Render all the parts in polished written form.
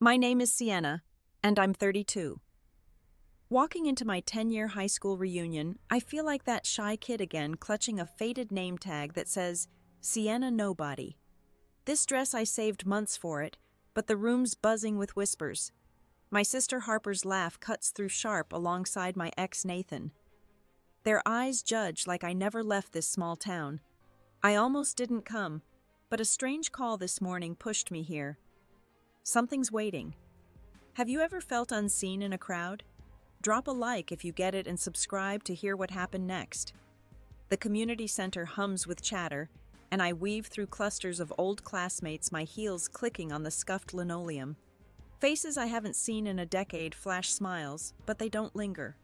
My name is Sienna, and I'm 32. Walking into my 10-year high school reunion, I feel like that shy kid again clutching a faded name tag that says, Sienna Nobody. This dress I saved months for it, but the room's buzzing with whispers. My sister Harper's laugh cuts through sharp alongside my ex Nathan. Their eyes judge like I never left this small town. I almost didn't come, but a strange call this morning pushed me here. Something's waiting. Have you ever felt unseen in a crowd? Drop a like if you get it and subscribe to hear what happened next. The community center hums with chatter, and I weave through clusters of old classmates, my heels clicking on the scuffed linoleum. Faces I haven't seen in a decade flash smiles, but they don't linger.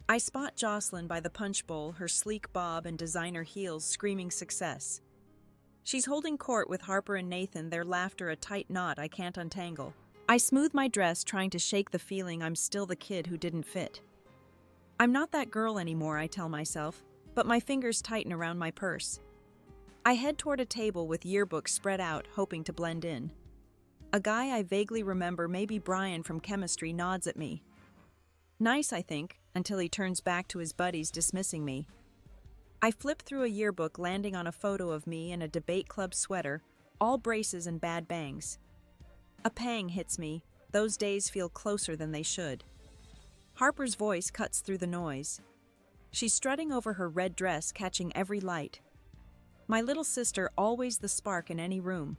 I spot Jocelyn by the punch bowl, her sleek bob and designer heels screaming success. She's holding court with Harper and Nathan, their laughter a tight knot I can't untangle. I smooth my dress, trying to shake the feeling I'm still the kid who didn't fit. I'm not that girl anymore, I tell myself, but my fingers tighten around my purse. I head toward a table with yearbooks spread out, hoping to blend in. A guy I vaguely remember, maybe Brian from chemistry, nods at me. Nice, I think, until he turns back to his buddies, dismissing me. I flip through a yearbook, landing on a photo of me in a debate club sweater, all braces and bad bangs. A pang hits me. Those days feel closer than they should. Harper's voice cuts through the noise. She's strutting over her red dress, catching every light. My little sister, always the spark in any room.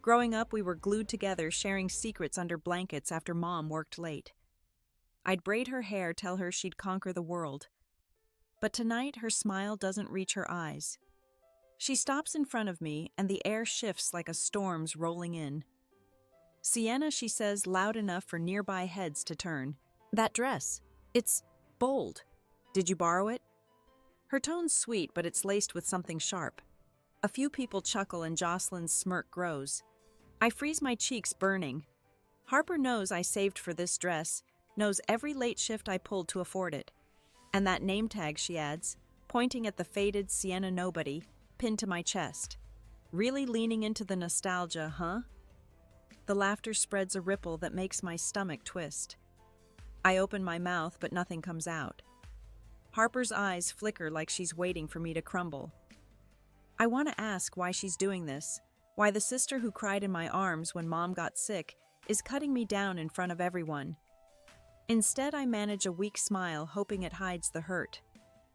Growing up, we were glued together, sharing secrets under blankets after Mom worked late. I'd braid her hair, tell her she'd conquer the world. But tonight, her smile doesn't reach her eyes. She stops in front of me, and the air shifts like a storm's rolling in. Sienna, she says loud enough for nearby heads to turn. That dress. It's bold. Did you borrow it? Her tone's sweet, but it's laced with something sharp. A few people chuckle and Jocelyn's smirk grows. I freeze, my cheeks burning. Harper knows I saved for this dress, knows every late shift I pulled to afford it. And that name tag, she adds, pointing at the faded Sienna Nobody, pinned to my chest. Really leaning into the nostalgia, huh? The laughter spreads a ripple that makes my stomach twist. I open my mouth, but nothing comes out. Harper's eyes flicker like she's waiting for me to crumble. I want to ask why she's doing this, why the sister who cried in my arms when Mom got sick is cutting me down in front of everyone. Instead, I manage a weak smile, hoping it hides the hurt.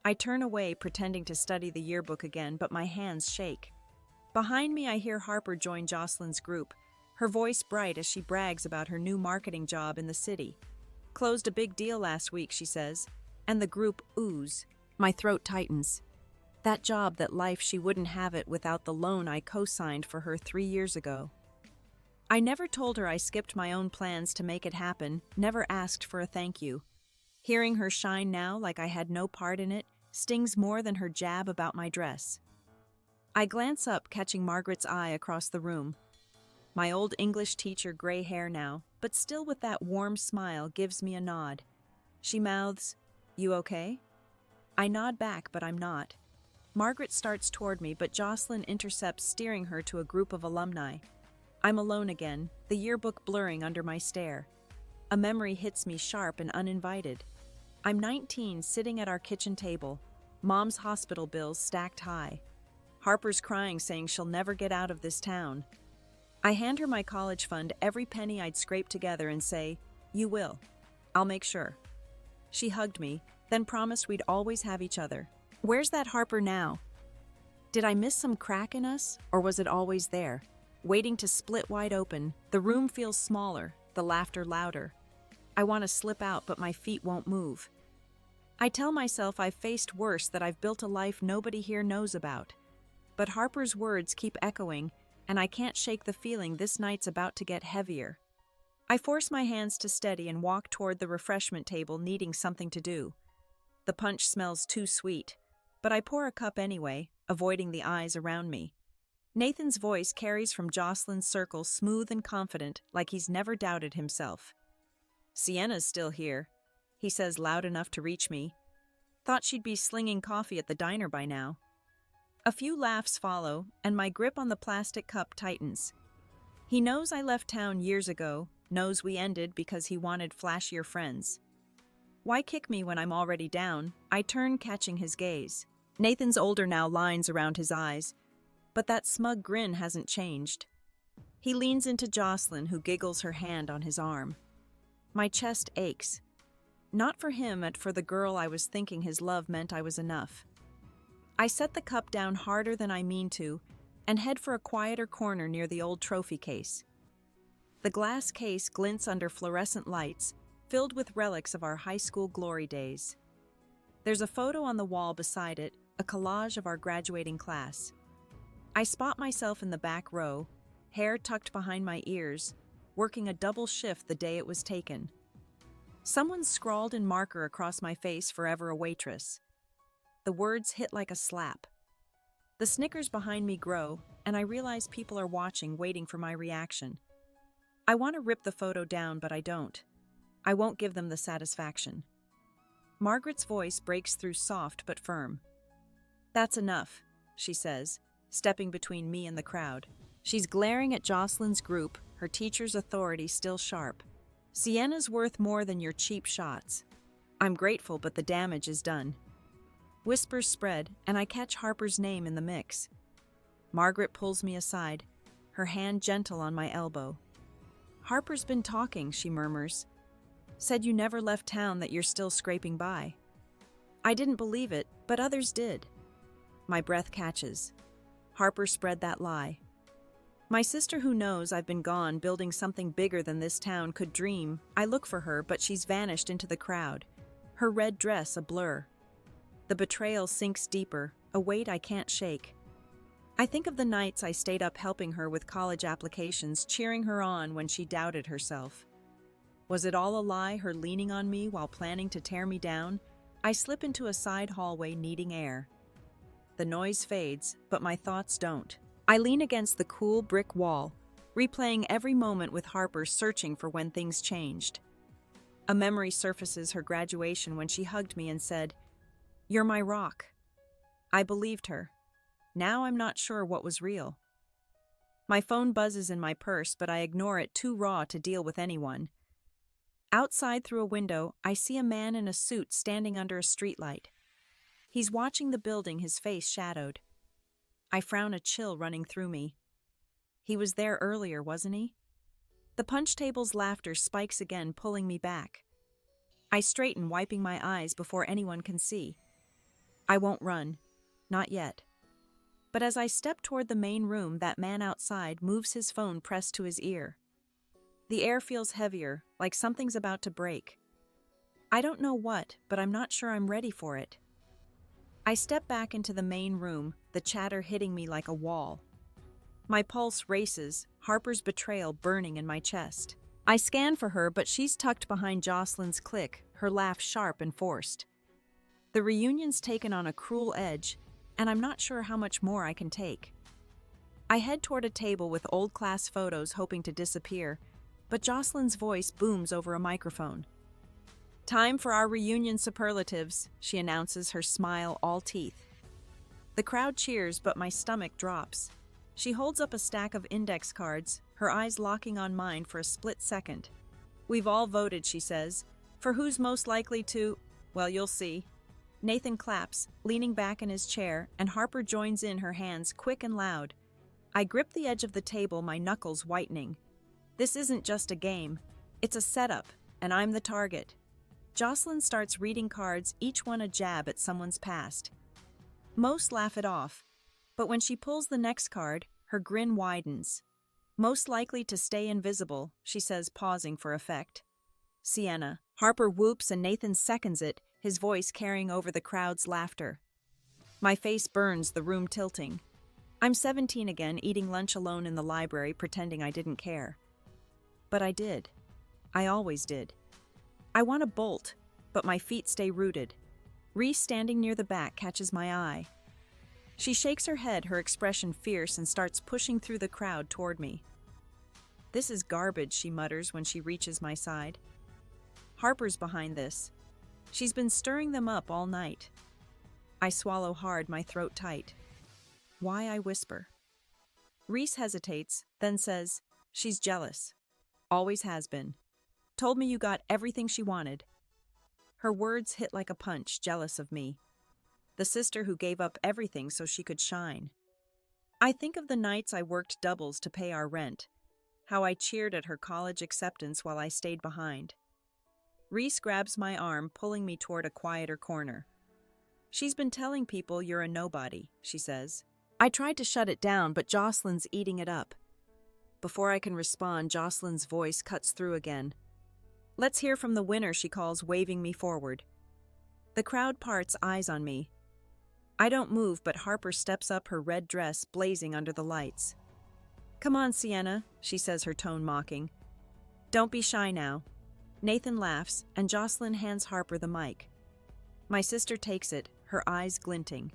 I turn away, pretending to study the yearbook again, but my hands shake. Behind me, I hear Harper join Jocelyn's group, her voice bright as she brags about her new marketing job in the city. Closed a big deal last week, she says, and the group oohs. My throat tightens. That job, that life, she wouldn't have it without the loan I co-signed for her 3 years ago. I never told her I skipped my own plans to make it happen, never asked for a thank you. Hearing her shine now like I had no part in it stings more than her jab about my dress. I glance up, catching Margaret's eye across the room. My old English teacher, gray hair now, but still with that warm smile, gives me a nod. She mouths, "You okay?" I nod back, but I'm not. Margaret starts toward me, but Jocelyn intercepts, steering her to a group of alumni. I'm alone again, the yearbook blurring under my stare. A memory hits me sharp and uninvited. I'm 19, sitting at our kitchen table. Mom's hospital bills stacked high. Harper's crying, saying she'll never get out of this town. I hand her my college fund, every penny I'd scraped together, and say, "You will. I'll make sure." She hugged me, then promised we'd always have each other. Where's that Harper now? Did I miss some crack in us, or was it always there, waiting to split wide open? The room feels smaller, the laughter louder. I want to slip out, but my feet won't move. I tell myself I've faced worse, that I've built a life nobody here knows about. But Harper's words keep echoing, and I can't shake the feeling this night's about to get heavier. I force my hands to steady and walk toward the refreshment table, needing something to do. The punch smells too sweet, but I pour a cup anyway, avoiding the eyes around me. Nathan's voice carries from Jocelyn's circle, smooth and confident, like he's never doubted himself. "Sienna's still here," he says loud enough to reach me. Thought she'd be slinging coffee at the diner by now. A few laughs follow, and my grip on the plastic cup tightens. He knows I left town years ago, knows we ended because he wanted flashier friends. Why kick me when I'm already down? I turn, catching his gaze. Nathan's older now, lines around his eyes, but that smug grin hasn't changed. He leans into Jocelyn, who giggles, her hand on his arm. My chest aches. Not for him, but for the girl I was thinking his love meant I was enough. I set the cup down harder than I mean to, and head for a quieter corner near the old trophy case. The glass case glints under fluorescent lights, filled with relics of our high school glory days. There's a photo on the wall beside it, a collage of our graduating class. I spot myself in the back row, hair tucked behind my ears, working a double shift the day it was taken. Someone scrawled in marker across my face, "Forever a waitress." The words hit like a slap. The snickers behind me grow, and I realize people are watching, waiting for my reaction. I want to rip the photo down, but I don't. I won't give them the satisfaction. Margaret's voice breaks through, soft but firm. "That's enough," she says, stepping between me and the crowd. She's glaring at Jocelyn's group, her teacher's authority still sharp. "Sienna's worth more than your cheap shots." I'm grateful, but the damage is done. Whispers spread, and I catch Harper's name in the mix. Margaret pulls me aside, her hand gentle on my elbow. "Harper's been talking," she murmurs. "Said you never left town, that you're still scraping by." I didn't believe it, but others did. My breath catches. Harper spread that lie. My sister, who knows I've been gone building something bigger than this town could dream. I look for her, but she's vanished into the crowd, her red dress a blur. The betrayal sinks deeper, a weight I can't shake. I think of the nights I stayed up helping her with college applications, cheering her on when she doubted herself. Was it all a lie, her leaning on me while planning to tear me down? I slip into a side hallway, needing air. The noise fades, but my thoughts don't. I lean against the cool brick wall, replaying every moment with Harper, searching for when things changed. A memory surfaces, her graduation, when she hugged me and said, "You're my rock." I believed her. Now I'm not sure what was real. My phone buzzes in my purse, but I ignore it, too raw to deal with anyone. Outside, through a window, I see a man in a suit standing under a streetlight. He's watching the building, his face shadowed. I frown, a chill running through me. He was there earlier, wasn't he? The punch table's laughter spikes again, pulling me back. I straighten, wiping my eyes before anyone can see. I won't run. Not yet. But as I step toward the main room, that man outside moves, his phone pressed to his ear. The air feels heavier, like something's about to break. I don't know what, but I'm not sure I'm ready for it. I step back into the main room, the chatter hitting me like a wall. My pulse races, Harper's betrayal burning in my chest. I scan for her, but she's tucked behind Jocelyn's clique, her laugh sharp and forced. The reunion's taken on a cruel edge, and I'm not sure how much more I can take. I head toward a table with old class photos, hoping to disappear, but Jocelyn's voice booms over a microphone. "Time for our reunion superlatives," she announces, her smile all teeth. The crowd cheers, but my stomach drops. She holds up a stack of index cards, her eyes locking on mine for a split second. "We've all voted," she says. "For who's most likely to, well, you'll see." Nathan claps, leaning back in his chair, and Harper joins in, her hands quick and loud. I grip the edge of the table, my knuckles whitening. This isn't just a game. It's a setup, and I'm the target. Jocelyn starts reading cards, each one a jab at someone's past. Most laugh it off, but when she pulls the next card, her grin widens. "Most likely to stay invisible," she says, pausing for effect. "Sienna." Harper whoops, and Nathan seconds it, his voice carrying over the crowd's laughter. My face burns, the room tilting. I'm 17 again, eating lunch alone in the library, pretending I didn't care. But I did. I always did. I want to bolt, but my feet stay rooted. Reese, standing near the back, catches my eye. She shakes her head, her expression fierce, and starts pushing through the crowd toward me. "This is garbage," she mutters when she reaches my side. Harper's behind this. She's been stirring them up all night. I swallow hard, my throat tight. Why, I whisper. Reese hesitates, then says, She's jealous. Always has been. Told me you got everything she wanted. Her words hit like a punch, jealous of me. The sister who gave up everything so she could shine. I think of the nights I worked doubles to pay our rent, how I cheered at her college acceptance while I stayed behind. Reese grabs my arm, pulling me toward a quieter corner. She's been telling people you're a nobody, she says. I tried to shut it down, but Jocelyn's eating it up. Before I can respond, Jocelyn's voice cuts through again. Let's hear from the winner, she calls, waving me forward. The crowd parts, eyes on me. I don't move, but Harper steps up, her red dress blazing under the lights. Come on, Sienna, she says, her tone mocking. Don't be shy now. Nathan laughs, and Jocelyn hands Harper the mic. My sister takes it, her eyes glinting.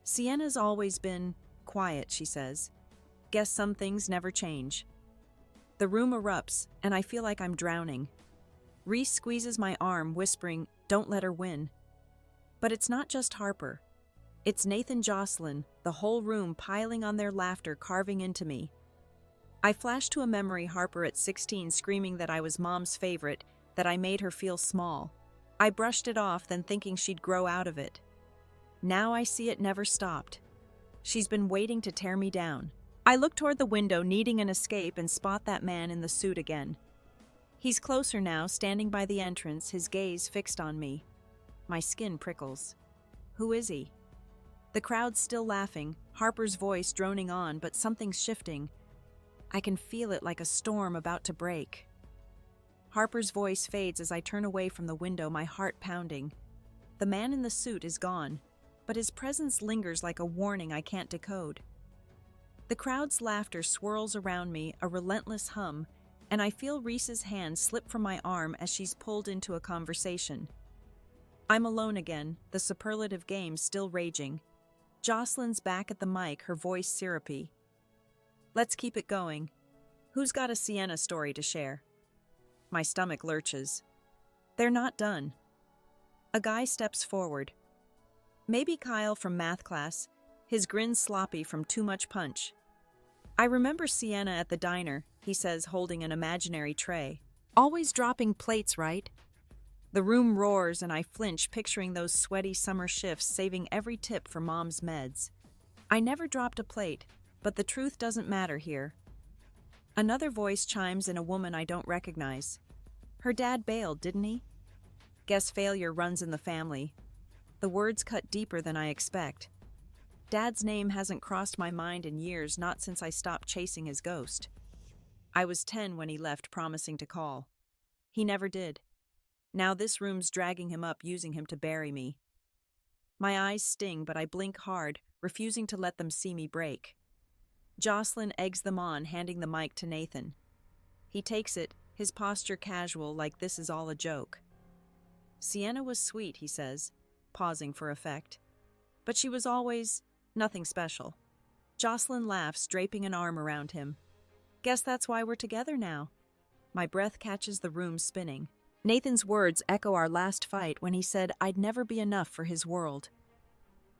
Sienna's always been quiet, she says. Guess some things never change. The room erupts, and I feel like I'm drowning. Reese squeezes my arm, whispering, don't let her win. But it's not just Harper. It's Nathan, Jocelyn, the whole room piling on their laughter, carving into me. I flash to a memory, Harper at 16 screaming that I was Mom's favorite, that I made her feel small. I brushed it off, then thinking she'd grow out of it. Now I see it never stopped. She's been waiting to tear me down. I look toward the window, needing an escape, and spot that man in the suit again. He's closer now, standing by the entrance, his gaze fixed on me. My skin prickles. Who is he? The crowd's still laughing, Harper's voice droning on, but something's shifting. I can feel it like a storm about to break. Harper's voice fades as I turn away from the window, my heart pounding. The man in the suit is gone, but his presence lingers like a warning I can't decode. The crowd's laughter swirls around me, a relentless hum, and I feel Reese's hand slip from my arm as she's pulled into a conversation. I'm alone again, the superlative game still raging. Jocelyn's back at the mic, her voice syrupy. Let's keep it going. Who's got a Sienna story to share? My stomach lurches. They're not done. A guy steps forward. Maybe Kyle from math class, his grin sloppy from too much punch. I remember Sienna at the diner, he says, holding an imaginary tray. Always dropping plates, right? The room roars and I flinch, picturing those sweaty summer shifts, saving every tip for Mom's meds. I never dropped a plate, but the truth doesn't matter here. Another voice chimes in, a woman I don't recognize. Her dad bailed, didn't he? Guess failure runs in the family. The words cut deeper than I expect. Dad's name hasn't crossed my mind in years, not since I stopped chasing his ghost. I was 10 when he left, promising to call. He never did. Now this room's dragging him up, using him to bury me. My eyes sting, but I blink hard, refusing to let them see me break. Jocelyn eggs them on, handing the mic to Nathan. He takes it, his posture casual, like this is all a joke. Sienna was sweet, he says, pausing for effect. But she was always nothing special. Jocelyn laughs, draping an arm around him. Guess that's why we're together now. My breath catches the room spinning. Nathan's words echo our last fight when he said I'd never be enough for his world.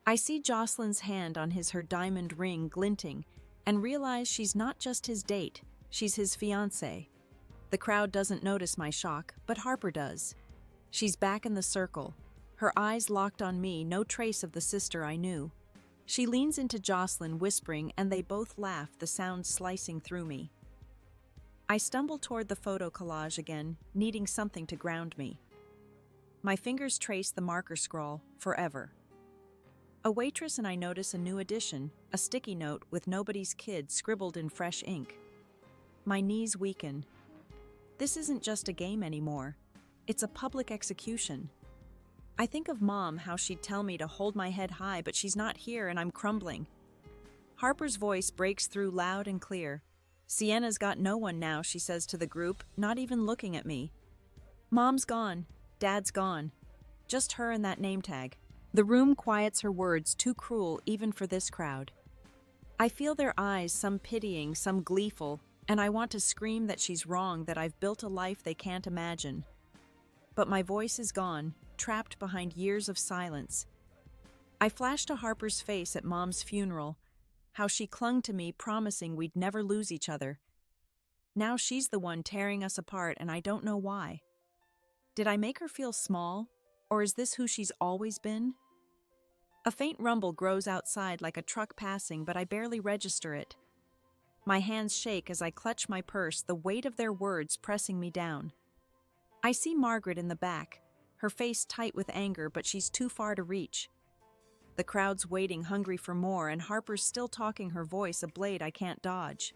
I see Jocelyn's hand on her diamond ring glinting and realize she's not just his date, she's his fiancée. The crowd doesn't notice my shock, but Harper does. She's back in the circle, her eyes locked on me, no trace of the sister I knew. She leans into Jocelyn, whispering, and they both laugh, the sound slicing through me. I stumble toward the photo collage again, needing something to ground me. My fingers trace the marker scroll, forever. A waitress and I notice a new addition, a sticky note with nobody's kid scribbled in fresh ink. My knees weaken. This isn't just a game anymore. It's a public execution. I think of Mom, how she'd tell me to hold my head high, but she's not here and I'm crumbling. Harper's voice breaks through loud and clear. Sienna's got no one now, she says to the group, not even looking at me. Mom's gone. Dad's gone. Just her and that name tag. The room quiets, her words too cruel even for this crowd. I feel their eyes, some pitying, some gleeful, and I want to scream that she's wrong, that I've built a life they can't imagine. But my voice is gone, trapped behind years of silence. I flash to Harper's face at Mom's funeral, how she clung to me, promising we'd never lose each other. Now she's the one tearing us apart, and I don't know why. Did I make her feel small, or is this who she's always been? A faint rumble grows outside like a truck passing, but I barely register it. My hands shake as I clutch my purse, the weight of their words pressing me down. I see Margaret in the back, her face tight with anger, but she's too far to reach. The crowd's waiting, hungry for more, and Harper's still talking, her voice a blade I can't dodge.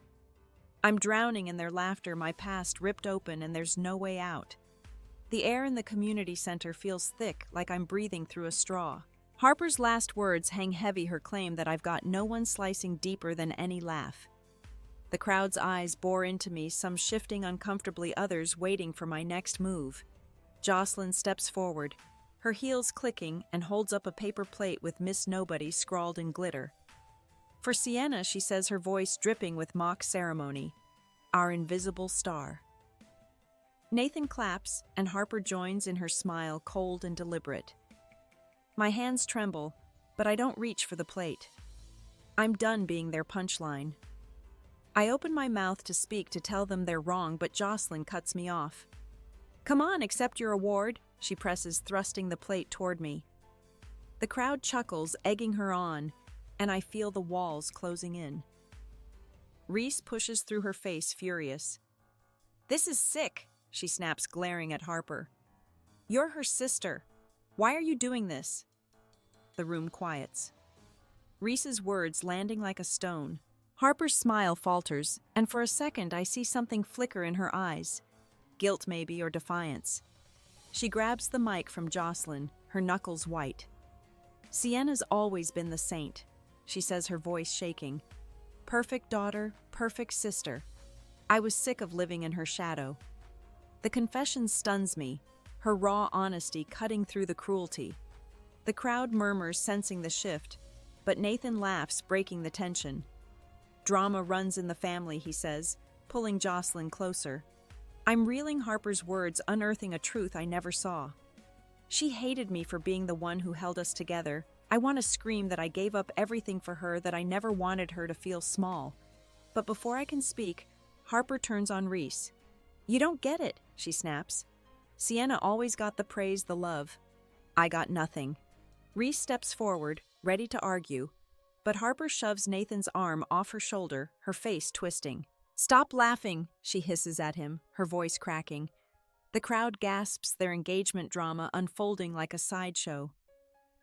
I'm drowning in their laughter, my past ripped open, and there's no way out. The air in the community center feels thick, like I'm breathing through a straw. Harper's last words hang heavy, her claim that I've got no one slicing deeper than any laugh. The crowd's eyes bore into me, some shifting uncomfortably, others waiting for my next move. Jocelyn steps forward, her heels clicking, and holds up a paper plate with Miss Nobody scrawled in glitter. For Sienna, she says, her voice dripping with mock ceremony, our invisible star. Nathan claps, and Harper joins in her smile, cold and deliberate. My hands tremble, but I don't reach for the plate. I'm done being their punchline. I open my mouth to speak, to tell them they're wrong, but Jocelyn cuts me off. Come on, accept your award, she presses, thrusting the plate toward me. The crowd chuckles, egging her on, and I feel the walls closing in. Reese pushes through, her face furious. This is sick, she snaps, glaring at Harper. You're her sister. Why are you doing this? The room quiets. Reese's words landing like a stone. Harper's smile falters, and for a second I see something flicker in her eyes. Guilt maybe, or defiance. She grabs the mic from Jocelyn, her knuckles white. Sienna's always been the saint, she says, her voice shaking. Perfect daughter, perfect sister. I was sick of living in her shadow. The confession stuns me, her raw honesty cutting through the cruelty. The crowd murmurs, sensing the shift, but Nathan laughs, breaking the tension. Drama runs in the family, he says, pulling Jocelyn closer. I'm reeling, Harper's words unearthing a truth I never saw. She hated me for being the one who held us together. I want to scream that I gave up everything for her, that I never wanted her to feel small. But before I can speak, Harper turns on Reese. You don't get it, she snaps. Sienna always got the praise, the love. I got nothing. Reese steps forward, ready to argue, but Harper shoves Nathan's arm off her shoulder, her face twisting. Stop laughing, she hisses at him, her voice cracking. The crowd gasps, their engagement drama unfolding like a sideshow.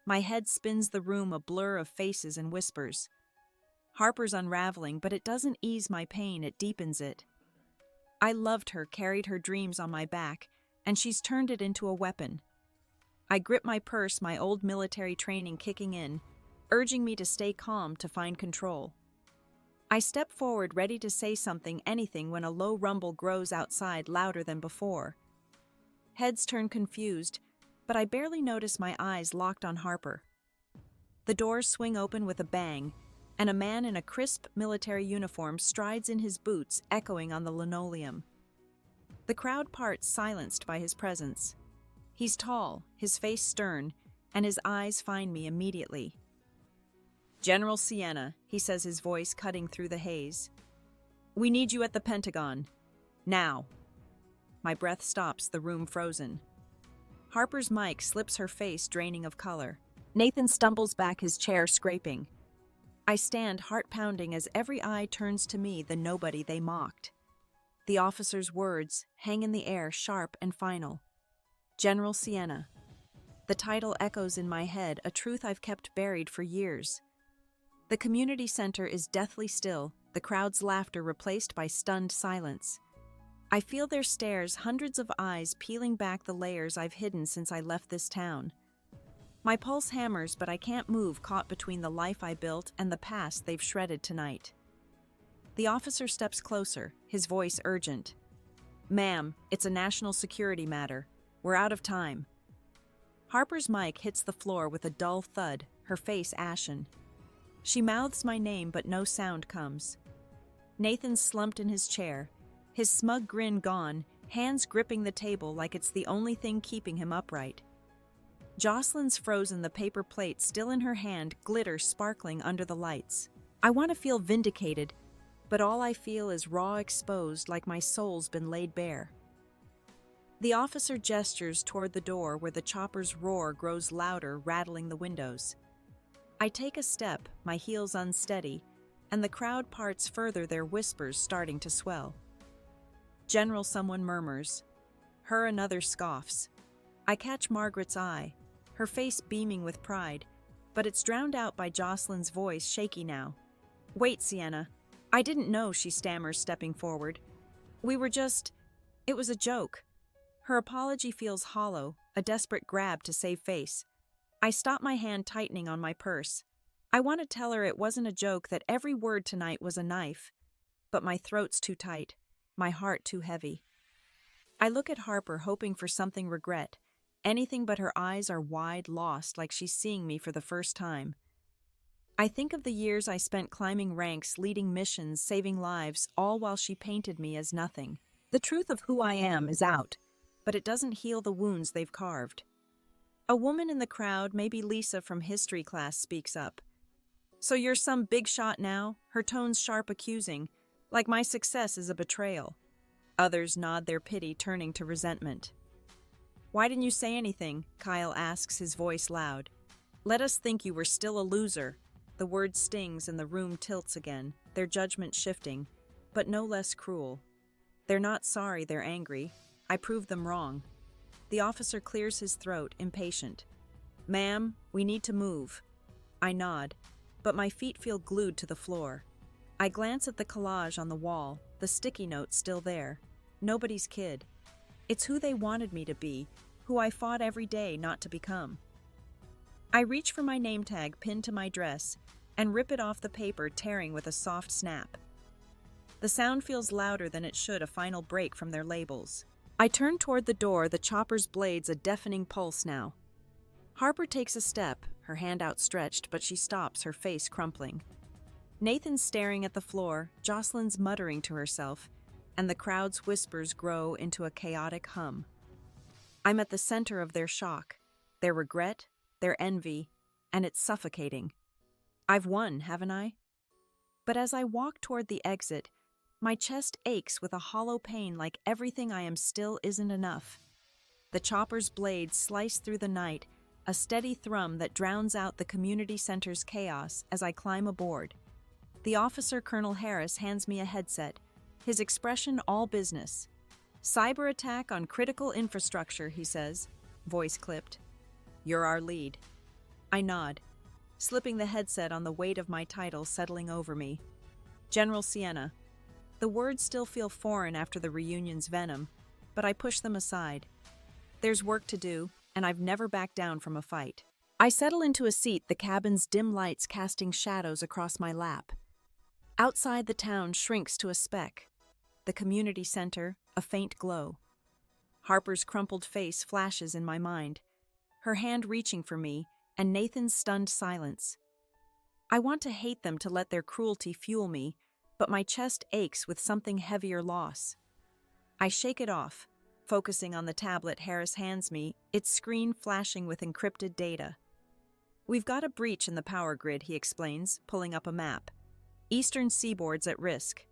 My head spins the room, a blur of faces and whispers. Harper's unraveling, but it doesn't ease my pain, it deepens it. I loved her, carried her dreams on my back, and she's turned it into a weapon. I grip my purse, my old military training kicking in, urging me to stay calm, to find control. I step forward, ready to say something, anything, when a low rumble grows outside, louder than before. Heads turn confused, but I barely notice, my eyes locked on Harper. The doors swing open with a bang, and a man in a crisp military uniform strides in, his boots echoing on the linoleum. The crowd parts, silenced by his presence. He's tall, his face stern, and his eyes find me immediately. General Sienna, he says, his voice cutting through the haze. We need you at the Pentagon. Now. My breath stops, the room frozen. Harper's mic slips, her face draining of color. Nathan stumbles back, his chair scraping. I stand, heart pounding, as every eye turns to me, the nobody they mocked. The officer's words hang in the air, sharp and final. General Sienna. The title echoes in my head, a truth I've kept buried for years. The community center is deathly still, the crowd's laughter replaced by stunned silence. I feel their stares, hundreds of eyes peeling back the layers I've hidden since I left this town. My pulse hammers, but I can't move, caught between the life I built and the past they've shredded tonight. The officer steps closer, his voice urgent. Ma'am, it's a national security matter. We're out of time. Harper's mic hits the floor with a dull thud, her face ashen. She mouths my name, but no sound comes. Nathan's slumped in his chair, his smug grin gone, hands gripping the table like it's the only thing keeping him upright. Jocelyn's frozen, the paper plate still in her hand, glitter sparkling under the lights. I want to feel vindicated, but all I feel is raw exposed like my soul's been laid bare. The officer gestures toward the door where the chopper's roar grows louder, rattling the windows. I take a step, my heels unsteady, and the crowd parts further, their whispers starting to swell. General, someone murmurs. Her, another scoffs. I catch Margaret's eye, her face beaming with pride, but it's drowned out by Jocelyn's voice, shaky now. Wait, Sienna. I didn't know, she stammers, stepping forward. It was a joke. Her apology feels hollow, a desperate grab to save face. I stop, my hand tightening on my purse. I want to tell her it wasn't a joke, that every word tonight was a knife. But my throat's too tight, my heart too heavy. I look at Harper, hoping for something regret. Anything, but her eyes are wide, lost, like she's seeing me for the first time. I think of the years I spent climbing ranks, leading missions, saving lives, all while she painted me as nothing. The truth of who I am is out, but it doesn't heal the wounds they've carved. A woman in the crowd, maybe Lisa from history class, speaks up. So you're some big shot now? Her tone's sharp, accusing, like my success is a betrayal. Others nod their pity, turning to resentment. Why didn't you say anything? Kyle asks, his voice loud. Let us think you were still a loser. The word stings and the room tilts again, their judgment shifting, but no less cruel. They're not sorry, they're angry. I proved them wrong. The officer clears his throat, impatient. Ma'am, we need to move. I nod, but my feet feel glued to the floor. I glance at the collage on the wall, the sticky note still there. Nobody's kid. It's who they wanted me to be, who I fought every day not to become. I reach for my name tag pinned to my dress and rip it off the paper, tearing with a soft snap. The sound feels louder than it should, a final break from their labels. I turn toward the door, the chopper's blades a deafening pulse now. Harper takes a step, her hand outstretched, but she stops, her face crumpling. Nathan's staring at the floor, Jocelyn's muttering to herself, and the crowd's whispers grow into a chaotic hum. I'm at the center of their shock, their regret, their envy, and it's suffocating. I've won, haven't I? But as I walk toward the exit, my chest aches with a hollow pain, like everything I am still isn't enough. The chopper's blades slice through the night, a steady thrum that drowns out the community center's chaos as I climb aboard. The officer, Colonel Harris, hands me a headset, his expression all business. Cyber attack on critical infrastructure, he says, voice clipped. You're our lead. I nod, slipping the headset on the weight of my title settling over me. General Sienna. The words still feel foreign after the reunion's venom, but I push them aside. There's work to do, and I've never backed down from a fight. I settle into a seat, the cabin's dim lights casting shadows across my lap. Outside, the town shrinks to a speck. The community center, a faint glow. Harper's crumpled face flashes in my mind, her hand reaching for me, and Nathan's stunned silence. I want to hate them, to let their cruelty fuel me, but my chest aches with something heavier, loss. I shake it off, focusing on the tablet Harris hands me, its screen flashing with encrypted data. We've got a breach in the power grid, he explains, pulling up a map. Eastern seaboard's at risk.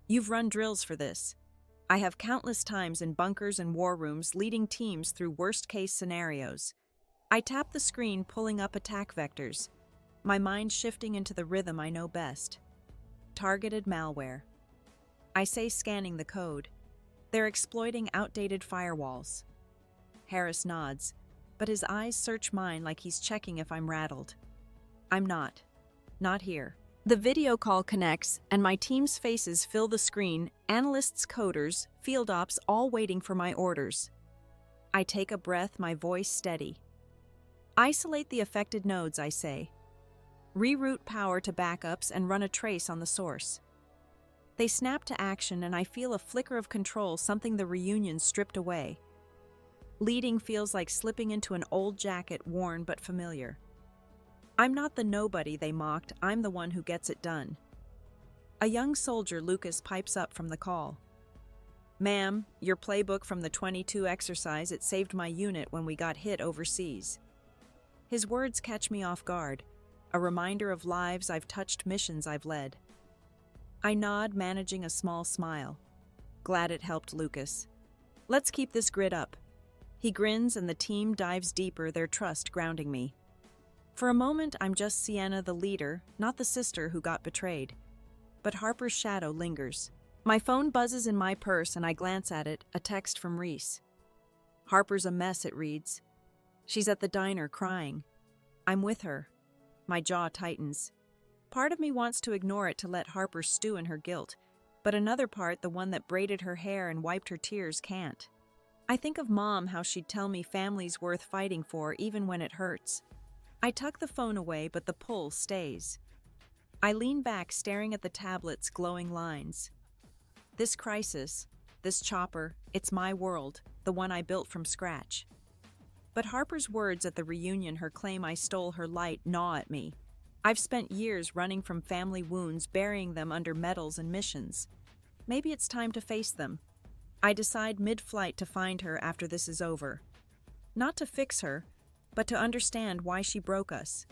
You've run drills for this. I have countless times in bunkers and war rooms leading teams through worst-case scenarios. I tap the screen, pulling up attack vectors, my mind shifting into the rhythm I know best. Targeted malware. I say, scanning the code. They're exploiting outdated firewalls. Harris nods, but his eyes search mine like he's checking if I'm rattled. I'm not. Not here. The video call connects, and my team's faces fill the screen, analysts, coders, field ops, all waiting for my orders. I take a breath, my voice steady. Isolate the affected nodes, I say. Reroute power to backups and run a trace on the source. They snap to action, and I feel a flicker of control, something the reunion stripped away. Leading feels like slipping into an old jacket, worn but familiar. I'm not the nobody they mocked, I'm the one who gets it done. A young soldier, Lucas, pipes up from the call. Ma'am, your playbook from the 22 exercise, it saved my unit when we got hit overseas. His words catch me off guard, a reminder of lives I've touched, missions I've led. I nod, managing a small smile. Glad it helped Lucas. Let's keep this grid up. He grins and the team dives deeper, their trust grounding me. For a moment, I'm just Sienna, the leader, not the sister who got betrayed. But Harper's shadow lingers. My phone buzzes in my purse and I glance at it, a text from Reese. Harper's a mess, it reads. She's at the diner crying. I'm with her. My jaw tightens. Part of me wants to ignore it to let Harper stew in her guilt, but another part, the one that braided her hair and wiped her tears, can't. I think of Mom, how she'd tell me family's worth fighting for even when it hurts. I tuck the phone away, but the pull stays. I lean back, staring at the tablet's glowing lines. This crisis, this chopper, it's my world, the one I built from scratch. But Harper's words at the reunion, her claim I stole her light, gnaw at me. I've spent years running from family wounds, burying them under medals and missions. Maybe it's time to face them. I decide mid-flight to find her after this is over. Not to fix her, but to understand why she broke us.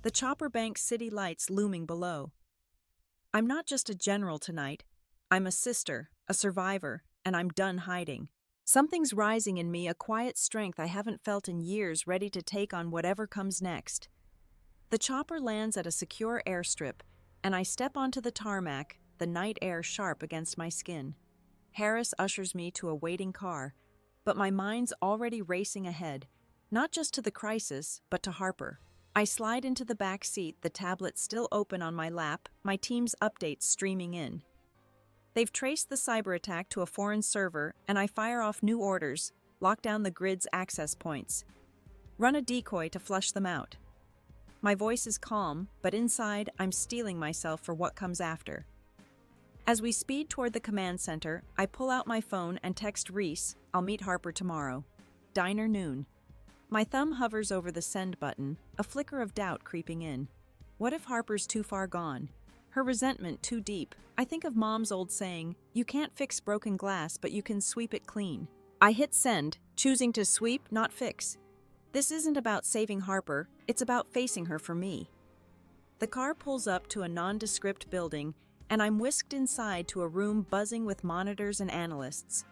The chopper banks city lights looming below. I'm not just a general tonight. I'm a sister, a survivor, and I'm done hiding. Something's rising in me, a quiet strength I haven't felt in years, ready to take on whatever comes next. The chopper lands at a secure airstrip, and I step onto the tarmac, the night air sharp against my skin. Harris ushers me to a waiting car, but my mind's already racing ahead, not just to the crisis, but to Harper. I slide into the back seat, the tablet still open on my lap, my team's updates streaming in. They've traced the cyber attack to a foreign server, and I fire off new orders, lock down the grid's access points. Run a decoy to flush them out. My voice is calm, but inside, I'm steeling myself for what comes after. As we speed toward the command center, I pull out my phone and text Reese, I'll meet Harper tomorrow. Diner noon. My thumb hovers over the send button, a flicker of doubt creeping in. What if Harper's too far gone? Her resentment too deep. I think of Mom's old saying, you can't fix broken glass, but you can sweep it clean. I hit send, choosing to sweep, not fix. This isn't about saving Harper, it's about facing her for me. The car pulls up to a nondescript building, and I'm whisked inside to a room buzzing with monitors and analysts.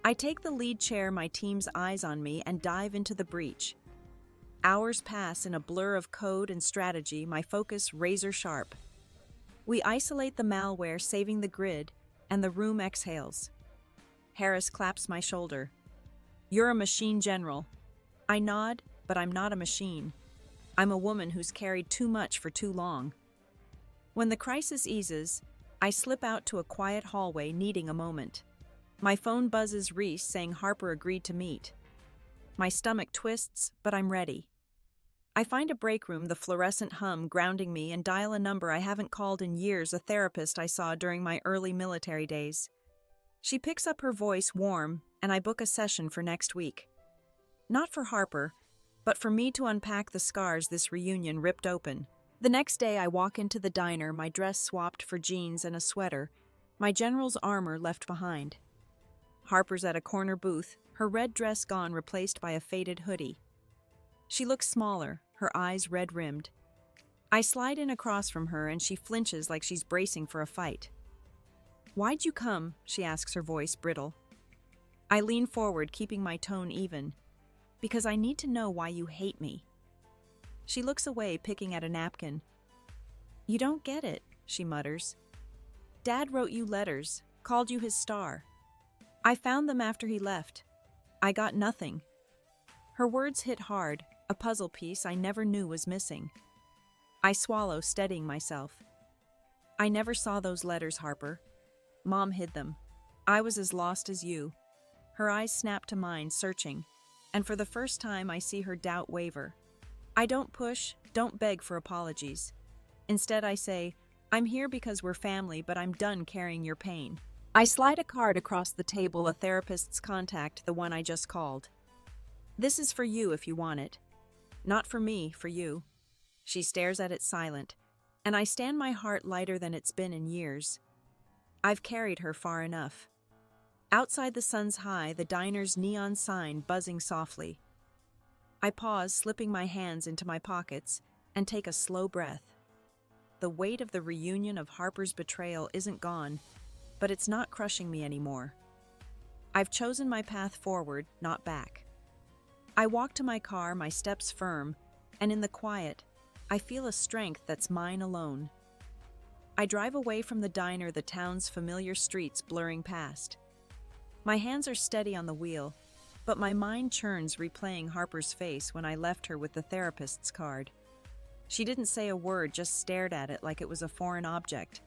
I take the lead chair, my team's eyes on me, and dive into the breach. Hours pass in a blur of code and strategy, my focus razor sharp. We isolate the malware, saving the grid, and the room exhales. Harris claps my shoulder. You're a machine, General. I nod, but I'm not a machine. I'm a woman who's carried too much for too long. When the crisis eases, I slip out to a quiet hallway, needing a moment. My phone buzzes Reese saying Harper agreed to meet. My stomach twists, but I'm ready. I find a break room, the fluorescent hum grounding me, and dial a number I haven't called in years, a therapist I saw during my early military days. She picks up, her voice warm, and I book a session for next week. Not for Harper, but for me to unpack the scars this reunion ripped open. The next day I walk into the diner, my dress swapped for jeans and a sweater, my general's armor left behind. Harper's at a corner booth, her red dress gone, replaced by a faded hoodie. She looks smaller, her eyes red-rimmed. I slide in across from her and she flinches like she's bracing for a fight. Why'd you come? She asks, her voice brittle. I lean forward, keeping my tone even. Because I need to know why you hate me. She looks away, picking at a napkin. You don't get it, she mutters. Dad wrote you letters, called you his star. I found them after he left. I got nothing. Her words hit hard, a puzzle piece I never knew was missing. I swallow, steadying myself. I never saw those letters, Harper. Mom hid them. I was as lost as you. Her eyes snap to mine, searching, and for the first time I see her doubt waver. I don't push, don't beg for apologies. Instead I say, I'm here because we're family, but I'm done carrying your pain. I slide a card across the table, a therapist's contact, the one I just called. This is for you if you want it. Not for me, for you. She stares at it silent, and I stand, my heart lighter than it's been in years. I've carried her far enough. Outside, the sun's high, the diner's neon sign buzzing softly. I pause, slipping my hands into my pockets, and take a slow breath. the weight of the reunion of Harper's betrayal isn't gone, but it's not crushing me anymore. I've chosen my path forward, not back. I walk to my car, my steps firm, and in the quiet, I feel a strength that's mine alone. I drive away from the diner, the town's familiar streets blurring past. My hands are steady on the wheel, but my mind churns replaying Harper's face when I left her with the therapist's card. She didn't say a word, just stared at it like it was a foreign object.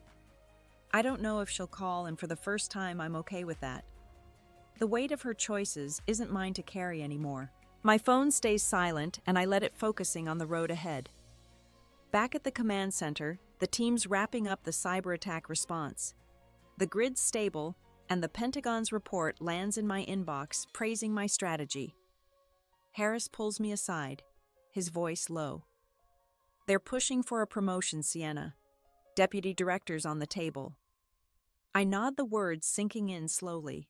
I don't know if she'll call, and for the first time I'm okay with that. The weight of her choices isn't mine to carry anymore. My phone stays silent and I let it focusing on the road ahead. Back at the command center, the team's wrapping up the cyber attack response. The grid's stable, and the Pentagon's report lands in my inbox praising my strategy. Harris pulls me aside, his voice low. They're pushing for a promotion, Sienna. Deputy director's on the table. I nod, the words sinking in slowly.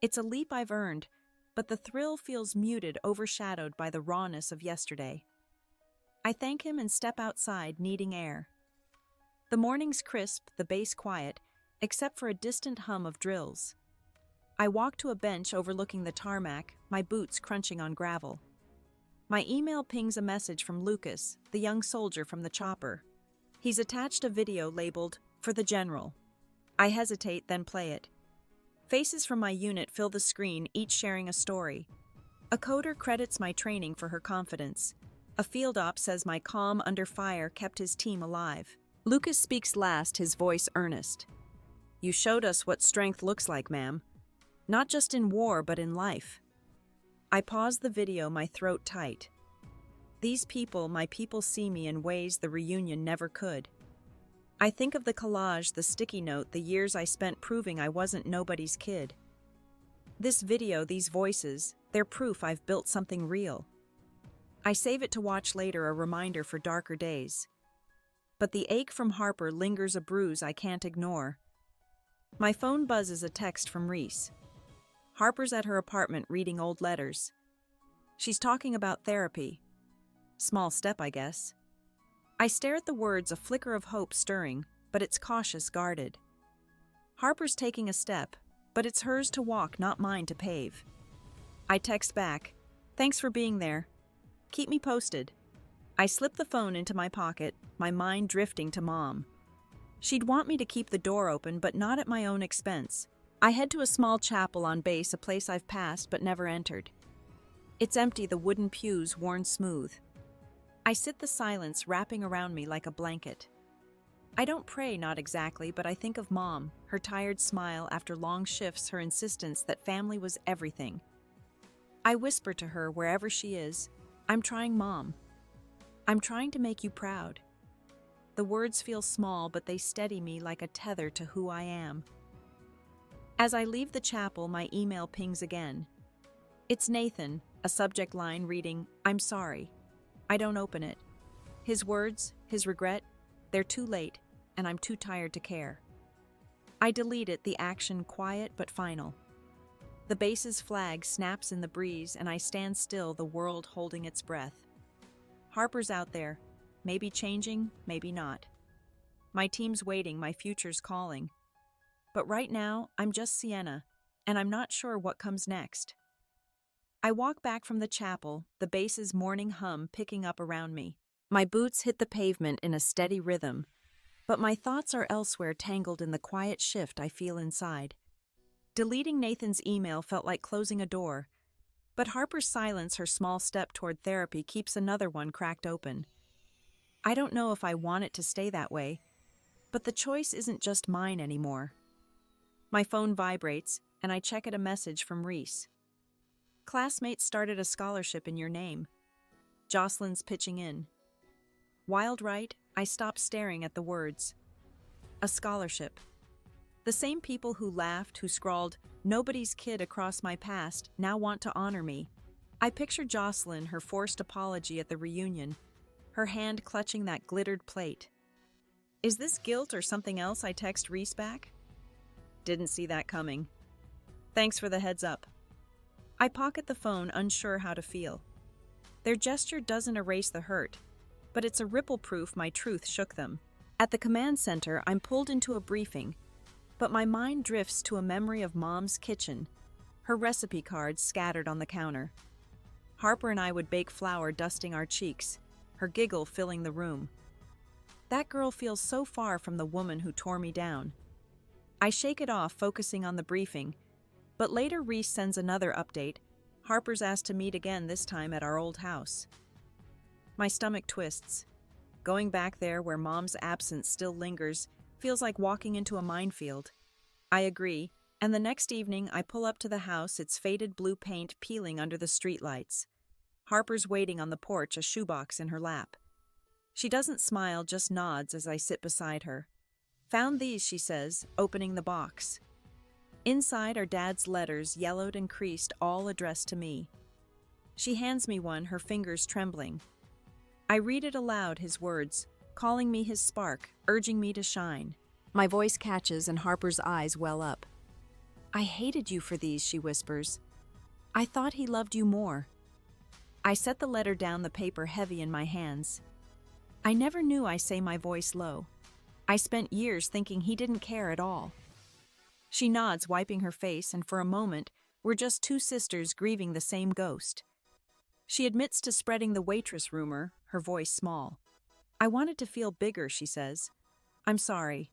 It's a leap I've earned, but the thrill feels muted, overshadowed by the rawness of yesterday. I thank him and step outside, needing air. The morning's crisp, the base quiet, except for a distant hum of drills. I walk to a bench overlooking the tarmac, my boots crunching on gravel. My email pings a message from Lucas, the young soldier from the chopper. He's attached a video labeled, "For the General." I hesitate, then play it. Faces from my unit fill the screen, each sharing a story. A coder credits my training for her confidence. A field op says my calm under fire kept his team alive. Lucas speaks last, his voice earnest. "You showed us what strength looks like, ma'am. Not just in war, but in life." I pause the video, my throat tight. These people, my people, see me in ways the reunion never could. I think of the collage, the sticky note, the years I spent proving I wasn't nobody's kid. This video, these voices, they're proof I've built something real. I save it to watch later, a reminder for darker days. But the ache from Harper lingers, a bruise I can't ignore. My phone buzzes, a text from Reese. Harper's at her apartment reading old letters. She's talking about therapy. Small step, I guess. I stare at the words, a flicker of hope stirring, but it's cautious, guarded. Harper's taking a step, but it's hers to walk, not mine to pave. I text back, "Thanks for being there. Keep me posted." I slip the phone into my pocket, my mind drifting to Mom. She'd want me to keep the door open, but not at my own expense. I head to a small chapel on base, a place I've passed but never entered. It's empty, the wooden pews worn smooth. I sit, the silence wrapping around me like a blanket. I don't pray, not exactly, but I think of Mom, her tired smile after long shifts, her insistence that family was everything. I whisper to her wherever she is, "I'm trying, Mom. I'm trying to make you proud." The words feel small, but they steady me like a tether to who I am. As I leave the chapel, my email pings again. It's Nathan, a subject line reading, "I'm sorry." I don't open it. His words, his regret, they're too late, and I'm too tired to care. I delete it, the action quiet but final. The base's flag snaps in the breeze, and I stand still, the world holding its breath. Harper's out there, maybe changing, maybe not. My team's waiting, my future's calling. But right now, I'm just Sienna, and I'm not sure what comes next. I walk back from the chapel, the base's morning hum picking up around me. My boots hit the pavement in a steady rhythm, but my thoughts are elsewhere, tangled in the quiet shift I feel inside. Deleting Nathan's email felt like closing a door, but Harper's silence, her small step toward therapy, keeps another one cracked open. I don't know if I want it to stay that way, but the choice isn't just mine anymore. My phone vibrates, and I check at a message from Reese. "Classmates started a scholarship in your name. Jocelyn's pitching in." Wild right, I stop staring at the words. A scholarship. The same people who laughed, who scrawled, "Nobody's kid" across my past, now want to honor me. I picture Jocelyn, her forced apology at the reunion, her hand clutching that glittered plate. Is this guilt or something else? I text Reese back. Didn't see that coming. Thanks for the heads up. I pocket the phone, unsure how to feel. Their gesture doesn't erase the hurt, but it's a ripple proof my truth shook them. At the command center, I'm pulled into a briefing, but my mind drifts to a memory of Mom's kitchen, her recipe cards scattered on the counter. Harper and I would bake flour dusting our cheeks, her giggle filling the room. That girl feels so far from the woman who tore me down. I shake it off, focusing on the briefing, but later Reese sends another update. Harper's asked to meet again, this time at our old house. My stomach twists. Going back there where Mom's absence still lingers feels like walking into a minefield. I agree, and the next evening I pull up to the house, its faded blue paint peeling under the streetlights. Harper's waiting on the porch, a shoebox in her lap. She doesn't smile, just nods as I sit beside her. "Found these," she says, opening the box. Inside are Dad's letters, yellowed and creased, all addressed to me. She hands me one, her fingers trembling. I read it aloud, his words, calling me his spark, urging me to shine. My voice catches and Harper's eyes well up. "I hated you for these," she whispers. "I thought he loved you more." I set the letter down, the paper heavy in my hands. I never knew, I say, my voice low. I spent years thinking he didn't care at all. She nods, wiping her face, and for a moment, we're just two sisters grieving the same ghost. She admits to spreading the waitress rumor, her voice small. "I wanted to feel bigger," she says. "I'm sorry."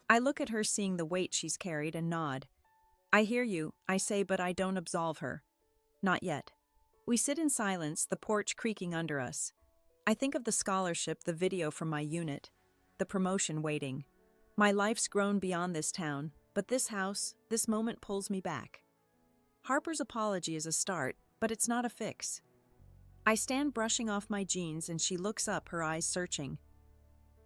I look at her, seeing the weight she's carried, and nod. "I hear you," I say, but I don't absolve her. Not yet. We sit in silence, the porch creaking under us. I think of the scholarship, the video from my unit, the promotion waiting. My life's grown beyond this town, but this house, this moment pulls me back. Harper's apology is a start, but it's not a fix. I stand brushing off my jeans and she looks up, her eyes searching.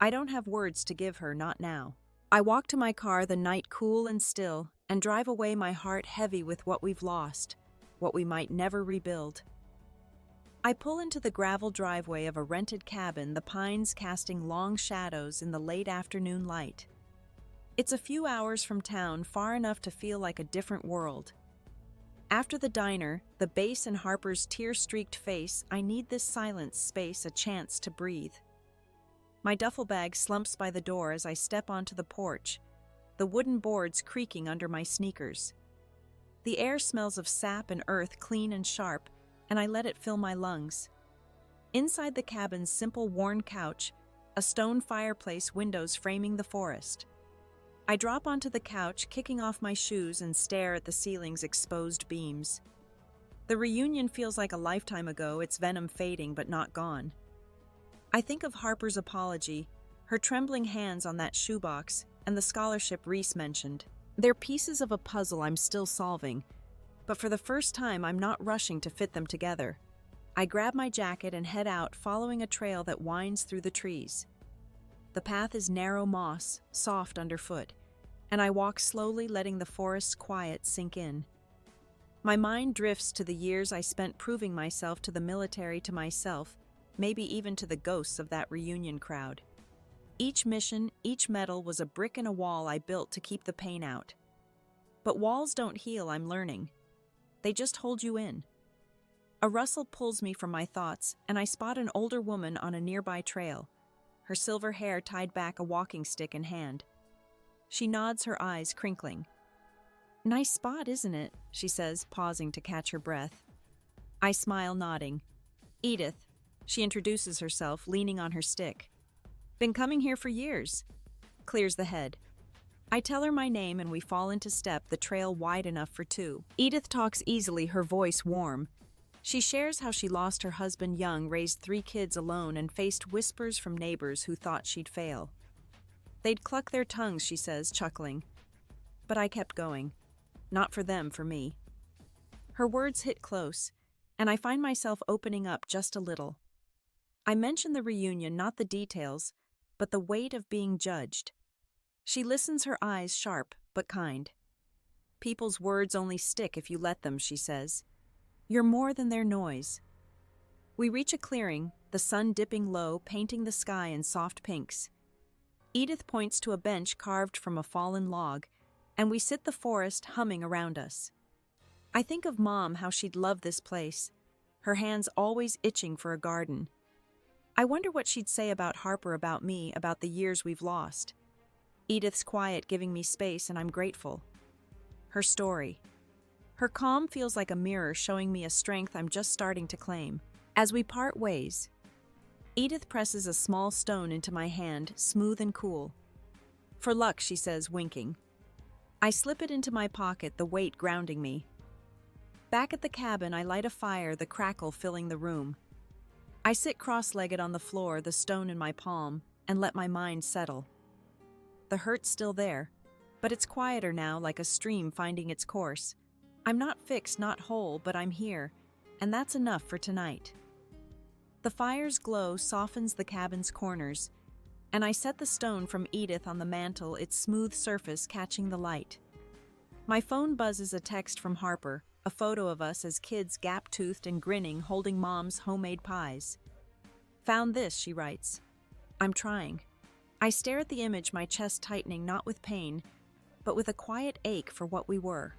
I don't have words to give her, not now. I walk to my car, the night cool and still, and drive away, my heart heavy with what we've lost, what we might never rebuild. I pull into the gravel driveway of a rented cabin, the pines casting long shadows in the late afternoon light. It's a few hours from town, far enough to feel like a different world. After the diner, the bass in Harper's tear-streaked face, I need this silent space, a chance to breathe. My duffel bag slumps by the door as I step onto the porch, the wooden boards creaking under my sneakers. The air smells of sap and earth, clean and sharp, and I let it fill my lungs. Inside the cabin's simple worn couch, a stone fireplace, windows framing the forest. I drop onto the couch, kicking off my shoes, and stare at the ceiling's exposed beams. The reunion feels like a lifetime ago, its venom fading but not gone. I think of Harper's apology, her trembling hands on that shoebox, and the scholarship Reese mentioned. They're pieces of a puzzle I'm still solving, but for the first time I'm not rushing to fit them together. I grab my jacket and head out, following a trail that winds through the trees. The path is narrow moss, soft underfoot, and I walk slowly, letting the forest's quiet sink in. My mind drifts to the years I spent proving myself to the military, to myself, maybe even to the ghosts of that reunion crowd. Each mission, each medal was a brick in a wall I built to keep the pain out. But walls don't heal, I'm learning. They just hold you in. A rustle pulls me from my thoughts, and I spot an older woman on a nearby trail, her silver hair tied back, a walking stick in hand. She nods, her eyes crinkling. "Nice spot, isn't it?" she says, pausing to catch her breath. I smile, nodding. "Edith," she introduces herself, leaning on her stick. "Been coming here for years." Clears the head. I tell her my name and we fall into step, the trail wide enough for two. Edith talks easily, her voice warm. She shares how she lost her husband young, raised 3 kids alone, and faced whispers from neighbors who thought she'd fail. They'd cluck their tongues, she says, chuckling. But I kept going. Not for them, for me. Her words hit close, and I find myself opening up just a little. I mention the reunion, not the details, but the weight of being judged. She listens, her eyes sharp but kind. "People's words only stick if you let them," she says. "You're more than their noise." We reach a clearing, the sun dipping low, painting the sky in soft pinks. Edith points to a bench carved from a fallen log, and we sit, the forest humming around us. I think of Mom, how she'd love this place, her hands always itching for a garden. I wonder what she'd say about Harper, about me, about the years we've lost. Edith's quiet, giving me space, and I'm grateful. Her story. Her calm feels like a mirror showing me a strength I'm just starting to claim. As we part ways, Edith presses a small stone into my hand, smooth and cool. For luck, she says, winking. I slip it into my pocket, the weight grounding me. Back at the cabin, I light a fire, the crackle filling the room. I sit cross-legged on the floor, the stone in my palm, and let my mind settle. The hurt's still there, but it's quieter now, like a stream finding its course. I'm not fixed, not whole, but I'm here, and that's enough for tonight. The fire's glow softens the cabin's corners, and I set the stone from Edith on the mantel, its smooth surface catching the light. My phone buzzes a text from Harper, a photo of us as kids gap-toothed and grinning, holding Mom's homemade pies. Found this, she writes. I'm trying. I stare at the image, my chest tightening, not with pain, but with a quiet ache for what we were.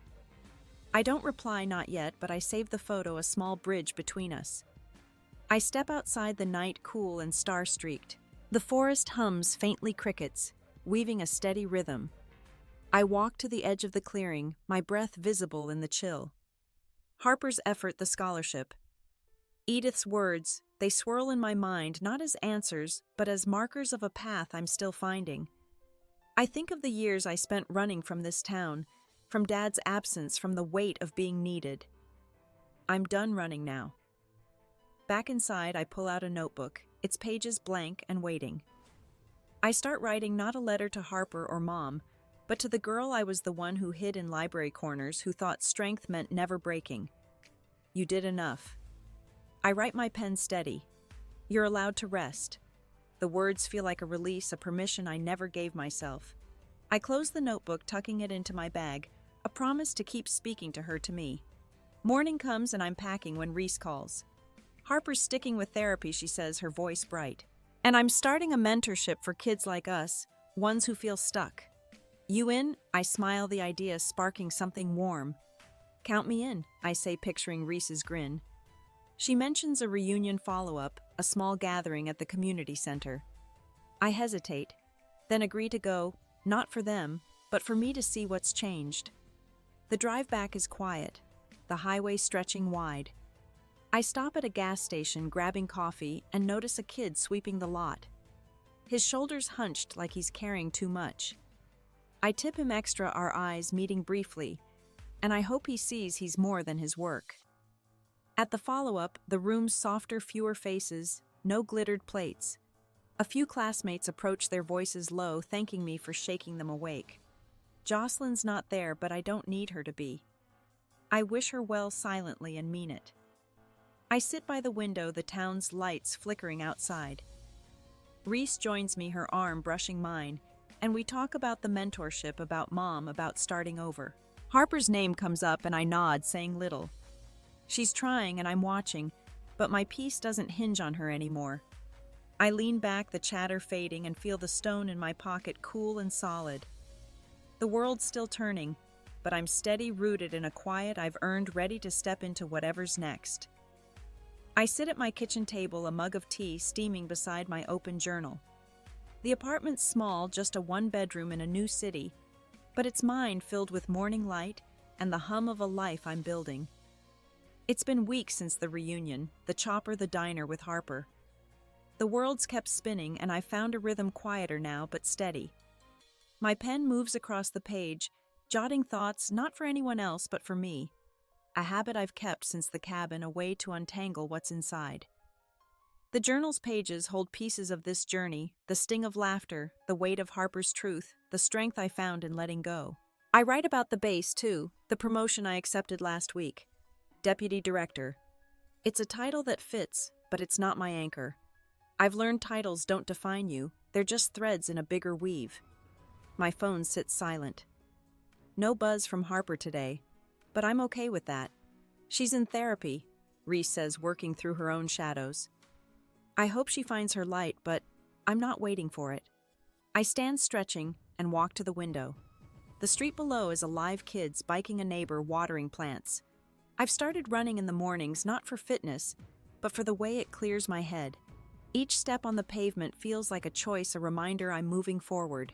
I don't reply, not yet, but I save the photo, a small bridge between us. I step outside, the night cool and star-streaked. The forest hums faintly, crickets, weaving a steady rhythm. I walk to the edge of the clearing, my breath visible in the chill. Harper's effort, the scholarship. Edith's words, they swirl in my mind, not as answers, but as markers of a path I'm still finding. I think of the years I spent running from this town, from Dad's absence, from the weight of being needed. I'm done running now. Back inside, I pull out a notebook, its pages blank and waiting. I start writing not a letter to Harper or Mom, but to the girl I was, the one who hid in library corners, who thought strength meant never breaking. You did enough. I write, my pen steady. You're allowed to rest. The words feel like a release, a permission I never gave myself. I close the notebook, tucking it into my bag, a promise to keep speaking to her, to me. Morning comes and I'm packing when Reese calls. Harper's sticking with therapy, she says, her voice bright. And I'm starting a mentorship for kids like us, ones who feel stuck. You in? I smile, the idea sparking something warm. Count me in, I say, picturing Reese's grin. She mentions a reunion follow-up, a small gathering at the community center. I hesitate, then agree to go, not for them, but for me to see what's changed. The drive back is quiet, the highway stretching wide. I stop at a gas station, grabbing coffee, and notice a kid sweeping the lot. His shoulders hunched like he's carrying too much. I tip him extra, our eyes meeting briefly, and I hope he sees he's more than his work. At the follow-up, the room's softer, fewer faces, no glittered plates. A few classmates approach, their voices low, thanking me for shaking them awake. Jocelyn's not there, but I don't need her to be. I wish her well silently and mean it. I sit by the window, the town's lights flickering outside. Reese joins me, her arm brushing mine, and we talk about the mentorship, about Mom, about starting over. Harper's name comes up and I nod, saying little. She's trying and I'm watching, but my peace doesn't hinge on her anymore. I lean back, the chatter fading, and feel the stone in my pocket cool and solid. The world's still turning, but I'm steady, rooted in a quiet I've earned, ready to step into whatever's next. I sit at my kitchen table, a mug of tea steaming beside my open journal. The apartment's small, just a one-bedroom in a new city, but it's mine, filled with morning light and the hum of a life I'm building. It's been weeks since the reunion, the chopper, the diner with Harper. The world's kept spinning, and I found a rhythm, quieter now, but steady. My pen moves across the page, jotting thoughts not for anyone else but for me. A habit I've kept since the cabin, a way to untangle what's inside. The journal's pages hold pieces of this journey, the sting of laughter, the weight of Harper's truth, the strength I found in letting go. I write about the base, too, the promotion I accepted last week. Deputy Director. It's a title that fits, but it's not my anchor. I've learned titles don't define you, they're just threads in a bigger weave. My phone sits silent. No buzz from Harper today, but I'm okay with that. She's in therapy, Reese says, working through her own shadows. I hope she finds her light, but I'm not waiting for it. I stand stretching and walk to the window. The street below is alive, kids biking, a neighbor watering plants. I've started running in the mornings, not for fitness, but for the way it clears my head. Each step on the pavement feels like a choice, a reminder I'm moving forward.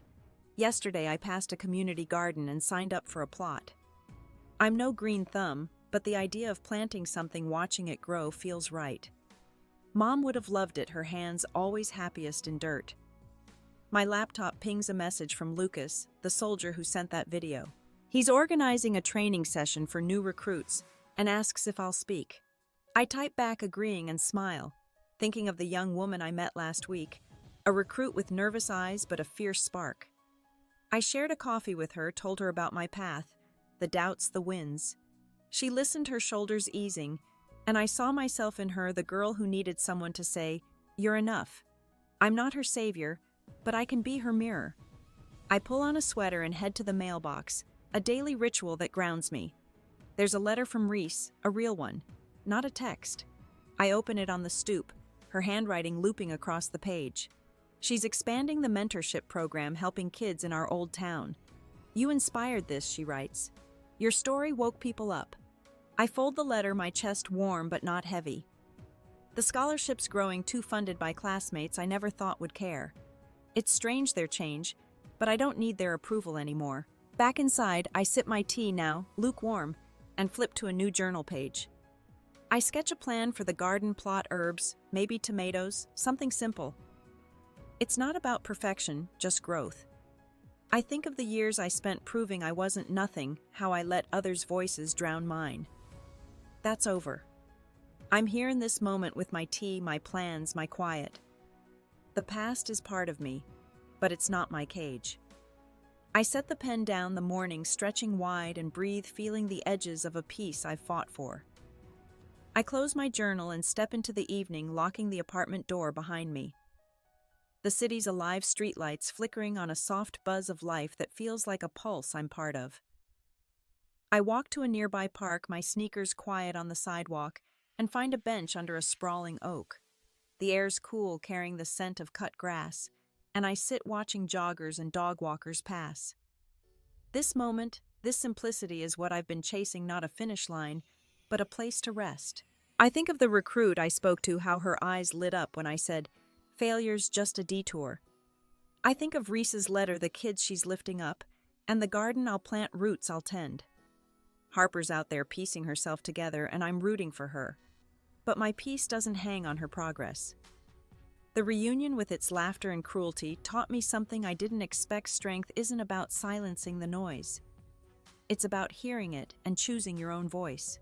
Yesterday, I passed a community garden and signed up for a plot. I'm no green thumb, but the idea of planting something, watching it grow, feels right. Mom would have loved it, her hands always happiest in dirt. My laptop pings a message from Lucas, the soldier who sent that video. He's organizing a training session for new recruits and asks if I'll speak. I type back agreeing and smile, thinking of the young woman I met last week, a recruit with nervous eyes but a fierce spark. I shared a coffee with her, told her about my path, the doubts, the wins. She listened, her shoulders easing, and I saw myself in her, the girl who needed someone to say, "You're enough." I'm not her savior, but I can be her mirror. I pull on a sweater and head to the mailbox, a daily ritual that grounds me. There's a letter from Reese, a real one, not a text. I open it on the stoop, her handwriting looping across the page. She's expanding the mentorship program, helping kids in our old town. "You inspired this," she writes. "Your story woke people up." I fold the letter, my chest warm but not heavy. The scholarship's growing, too, funded by classmates I never thought would care. It's strange, their change, but I don't need their approval anymore. Back inside, I sip my tea, now lukewarm, and flip to a new journal page. I sketch a plan for the garden, plot herbs, maybe tomatoes, something simple. It's not about perfection, just growth. I think of the years I spent proving I wasn't nothing, how I let others' voices drown mine. That's over. I'm here in this moment with my tea, my plans, my quiet. The past is part of me, but it's not my cage. I set the pen down, the morning stretching wide, and breathe, feeling the edges of a piece I've fought for. I close my journal and step into the evening, locking the apartment door behind me. The city's alive, streetlights flickering on a soft buzz of life that feels like a pulse I'm part of. I walk to a nearby park, my sneakers quiet on the sidewalk, and find a bench under a sprawling oak. The air's cool, carrying the scent of cut grass, and I sit watching joggers and dog walkers pass. This moment, this simplicity is what I've been chasing, not a finish line, but a place to rest. I think of the recruit I spoke to, how her eyes lit up when I said, "Failure's just a detour." I think of Reese's letter, the kids she's lifting up, and the garden I'll plant, roots I'll tend. Harper's out there piecing herself together, and I'm rooting for her. But my peace doesn't hang on her progress. The reunion, with its laughter and cruelty, taught me something I didn't expect. Strength isn't about silencing the noise. It's about hearing it and choosing your own voice.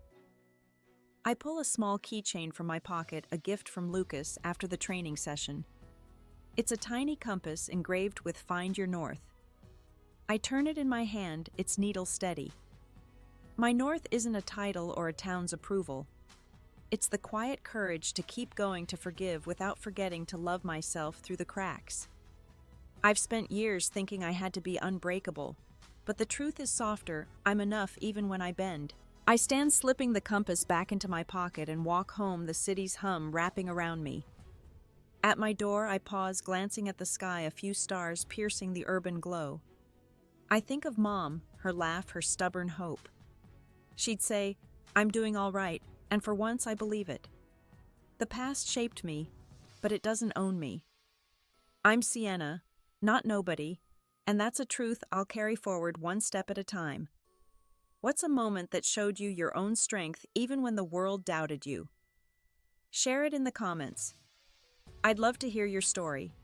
I pull a small keychain from my pocket, a gift from Lucas after the training session. It's a tiny compass engraved with "Find Your North." I turn it in my hand, its needle steady. My north isn't a title or a town's approval. It's the quiet courage to keep going, to forgive without forgetting to love myself through the cracks. I've spent years thinking I had to be unbreakable, but the truth is softer. I'm enough even when I bend. I stand, slipping the compass back into my pocket, and walk home, the city's hum wrapping around me. At my door, I pause, glancing at the sky, a few stars piercing the urban glow. I think of Mom, her laugh, her stubborn hope. She'd say, "I'm doing all right," and for once I believe it. The past shaped me, but it doesn't own me. I'm Sienna, not nobody, and that's a truth I'll carry forward one step at a time. What's a moment that showed you your own strength even when the world doubted you? Share it in the comments. I'd love to hear your story.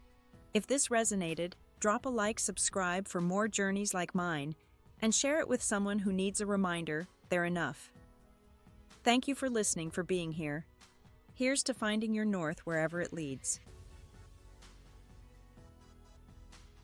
If this resonated, drop a like, subscribe for more journeys like mine, and share it with someone who needs a reminder they're enough. Thank you for listening, for being here. Here's to finding your north wherever it leads.